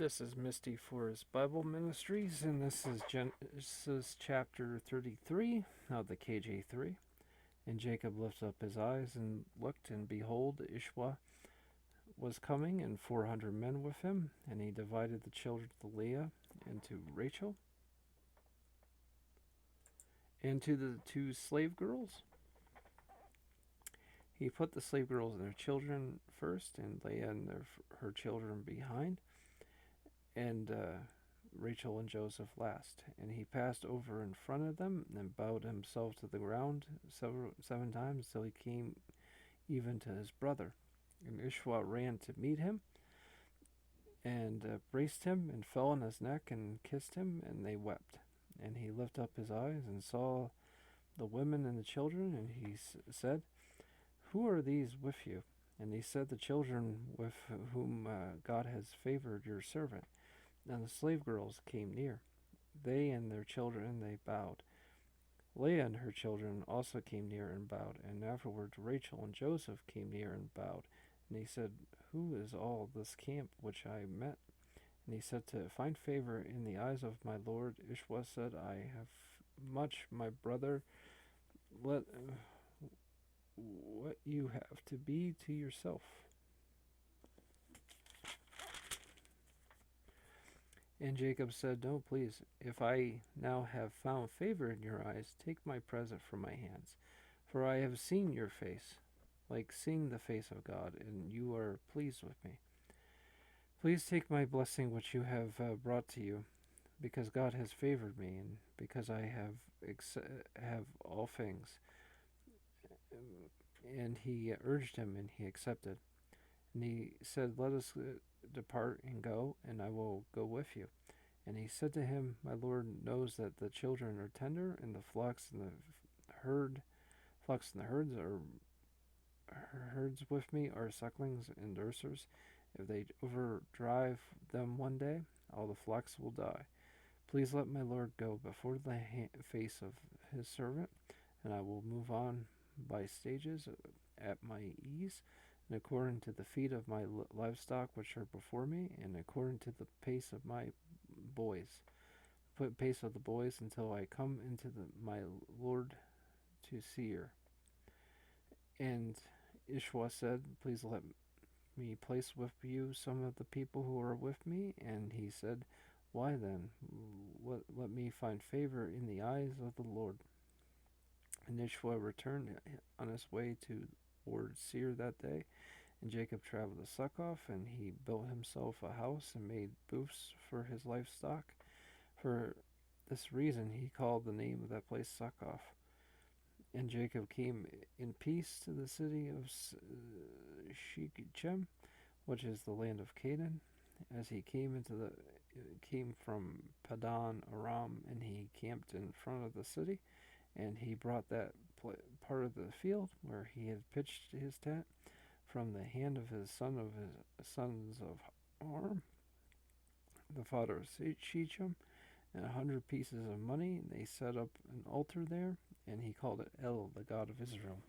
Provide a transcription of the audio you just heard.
This is Misty for his Bible Ministries, and this is Genesis chapter 33 of the KJ3. And Jacob lifted up his eyes and looked, and behold, Ishwa was coming, and 400 men with him. And he divided the children of Leah into Rachel, and to the two slave girls. He put the slave girls and their children first, and Leah and her children behind, and Rachel and Joseph last. And he passed over in front of them and bowed himself to the ground seven times till he came even to his brother. And Ishwa ran to meet him and embraced him and fell on his neck and kissed him, and they wept. And he lifted up his eyes and saw the women and the children, and he said, "Who are these with you?" And he said, "The children with whom God has favored your servant." And the slave girls came near, they and their children, they bowed. Leah and her children also came near and bowed. And afterwards Rachel and Joseph came near and bowed. And he said, "Who is all this camp which I met?" And he said, "To find favor in the eyes of my lord." Ishwa said, "I have much, my brother. Let what you have to be to yourself." And Jacob said, "No, please, if I now have found favor in your eyes, take my present from my hands. For I have seen your face, like seeing the face of God, and you are pleased with me. Please take my blessing which you have brought to you, because God has favored me, and because I have all things." And he urged him, and he accepted. And he said, "Let us depart and go, and I will go with you." And he said to him, "My Lord knows that the children are tender, and the flocks and the herds with me are sucklings and nursers. If they overdrive them one day, all the flocks will die. Please let my Lord go before the face of his servant, and I will move on by stages at my ease, and according to the feet of my livestock which are before me, and according to the pace of my boys, pace of the boys, until I come into my Lord to Seir." And Ishwa said, "Please let me place with you some of the people who are with me." And he said, "Why then? Let me find favor in the eyes of the Lord." And Ishwa returned on his way toward Seir that day. And Jacob traveled to Succoth, and he built himself a house and made booths for his livestock. For this reason he called the name of that place Succoth. And Jacob came in peace to the city of Shechem, which is the land of Canaan, as he came from Padan Aram, and he camped in front of the city. And he brought that part of the field where he had pitched his tent from the hand of his sons of Aram, the father of Shechem, and 100 pieces of money. And they set up an altar there, and he called it El, the God of Israel.